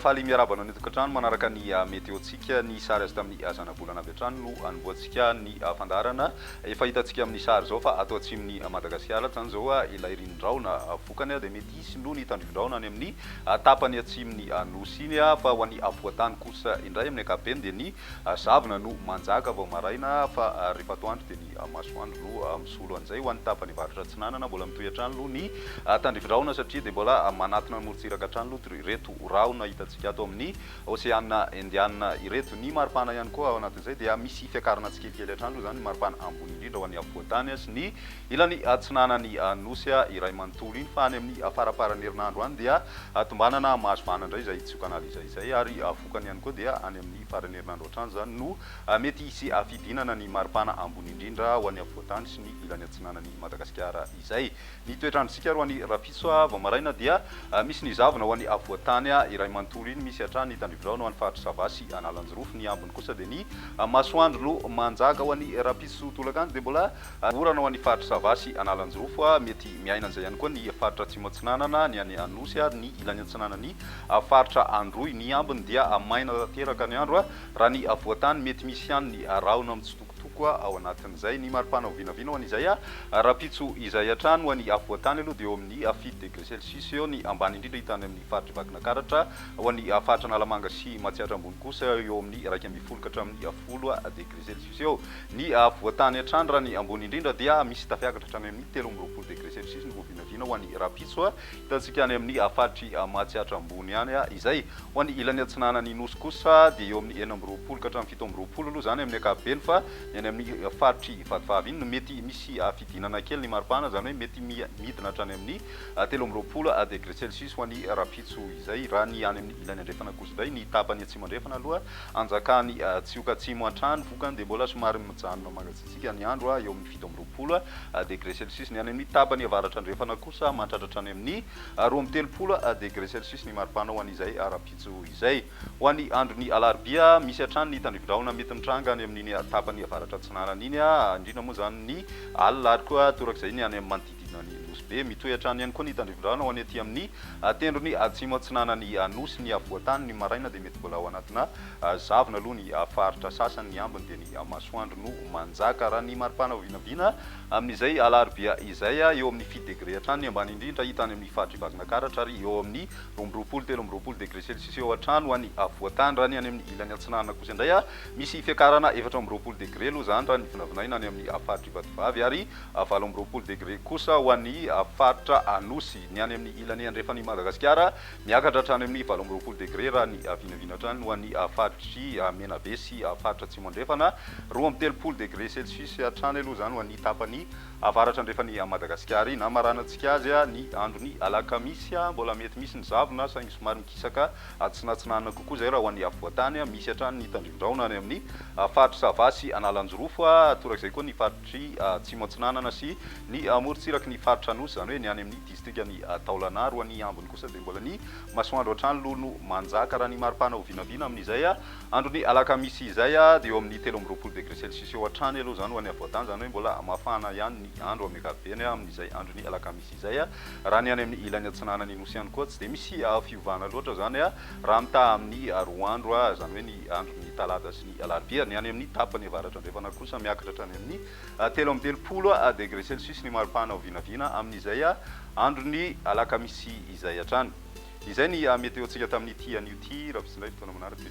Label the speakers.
Speaker 1: faly miarabana ny tokantrano manaraka ny météotsika ny sary azy tamin'ny zanabolana avy hatrany no anomboantsika ny fandarana efa hitantsika amin'ny sary zao fa ato atsimon'ny Madagasikara zany zao ilay rinon-drahona vokany dia mety hisy no ny tandrivon-drahona any amin'ny tapany atsimon'ny nosy iny fa ho an'ny avoantany kosa indray amin'ny ankapobeny dia ny zavona no manjaka vao maraina fa rehefa atoandro dia ny masoandro no misolo an'izay ho an'ny tapany avaratra atsinanana mbola mitohy hatrany aloha ny tandrivon-drahona satria dia mbola manatona ny morontsiraka hatrany aloha ireto rahona hitantsika ato amin'ny Oceana Indiana ireto ny maripana ihany koa ao anatin'izay dia misy fiakarana tsikelikely hatrany aloha zany ny maripana ambony indrindra ho an'ny afovoantany sy ny ilany atsinanany nosy iray manontolo iny fa any amin'ny faraparan'ny herinandro any dia tombanana mahazovana indray izay tsy hokanalizay izay ary fokany ihany koa dia any amin'ny faran'ny herinandro hatrany zany no mety hisy fidinana ny maripana ambony indrindra ho an'ny afovoantany sy ny ilany atsinanany Madagasikara izay ny toetrandrotsika ro an'ny rapitso vao maraina dia misy ny zavona ho an'ny avoantany iray manontolo iny misy hatrany ny tandrivon-drahona ho an'ny faritra Savasy Analanjorofo ny ambiny kosa dia ny masoandro no manjaka ho an'ny rapitso tolakandro dia mbola orana ho an'ny faritra Savasy Analanjorofo mety miaina an'izay ihany koa ny faritra Atsimo Atsinanana ny any Anosy ny ilany atsinanany faritra Androy ny ambiny dia maina tanteraka ny andro raha ny avoantany mety misy ihany ny rahona mitsitokotoko ao anatin'izay ny maripana ho vinavina ho an'izay rapitso izay hatrany ho an'ny avoantany aloha dia eo amin'ny 7 degré celsius eo ny ambany indrindra hitany amin'ny faritra Vakinakaratra ho an'ny faritra Analamanga sy Matsiatra ambony kosa eo amin'ny 2.10 ka hatramin'ny 10 degré celsius eo ny avoantany hatrany raha ny ambony indrindra dia misy tafiakatra hatrany amin'ny 13 degré celsius ny ho vinavina ho an'ny rapitso hitantsika any amin'ny faritry Matsiatra ambony ihany izay ho an'ny ilany atsinanany nosy kosa dia eo amin'ny 9 ka hatramin'ny 7 aloha zany amin'ny ankapobeny fa any amin'ny faritry Vatovavy iny no mety misy fidinana kely ny maripana zany hoe mety midina hatrany amin'ny 13 degré celsius ho an'ny rapitso izay raha ny any amin'ny ilany andrefana kosa indray ny tapany atsimo andrefana aloha anjakany tsioka atsimo hatrany vokany dia mbola somary mijanona mangatsiatsika ny andro eo amin'ny 17 degré celsius ny any amin'ny tapany avaratra andrefana kosa mantratratra any amin'ny 20 degré celsius ny maripana ho an'izay rapitso izay ho an'ny andron'ny alarobia misy hatrany ny tandrivon-drahona mety mitranga any amin'ny tapany avaratra atsinanana iny indrindra moa zany ny alina ary koa torak'izay ny any amin'ny manodidina ny nosy be mitohy hatrany ihany koa ny tandrivon-drahona ho any aty amin'ny tendrony atsimo atsinanany nosy ny avoantany ny maraina dia mety mbola ao anatina zavona aloha ny faritra sasany ny ambiny dia ny masoandro no manjaka raha ny maripana ho vinavina amin'izay alarobia izay eo amin'ny 7 degré hatrany ny ambany indrindra hitany amin'ny faritra Vakinakaratra ary eo amin'ny 13 degré celsius eo hatrany ho an'ny avoantany raha ny any amin'ny ilany atsinanana kosa indray misy fiakarana 14 degré aloha zany raha ny vinavinaina any amin'ny faritra Vatovavy ary 20 degré kosa ho an'ny faritra Anosy ny any amin'ny ilany andrefan'ny Madagasikara miakatra hatrany amin'ny 20 degré raha ny vinavina hatrany ho an'ny faritry Menabe sy faritra Atsimo andrefana 13 degré celsius hatrany aloha zany ho an'ny tapany avaratra andrefan'ny Madagasikara na maranantsika azy ny androny alakamisy mbola mety misy ny zavona saingy somary mikisaka atsinatsinanana kokoa zay raha ho an'ny avoantany misy hatrany ny tandrivon-drahona any amin'ny faritra Savasy Analanjorofo torak'izay koa ny faritry Atsimo Atsinanana sy ny morontsiraky ny faritra Anosy zany hoe ny any amin'ny distrikany Taolana ro any ambiny kosa dia mbola ny masoandro hatrany aloha no manjaka raha ny maripana ho vinavina amin'izay androny alakamisy izay dia eo amin'ny 13 degré celsius eo hatrany aloha zany ho an'ny avoantany zany hoe mbola mafana ihany ny andro amin'ny ankapobeny amin'izay androny alakamisy izay raha ny any amin'ny ilany atsinanany nosy ihany koa tsy dia misy fiovana loatra zany raha mitaha amin'ny roa andro zany hoe ny androny talata sy ny alarobia ny any amin'ny tapany avaratra andrefana kosa miakatra hatrany amin'ny 13 degré celsius ny maripana ho vinavina amin'izay androny alakamisy izay hatrany izay ny metéotsika tamin'ny ty an'io ty raha pisindray fotoana manaraka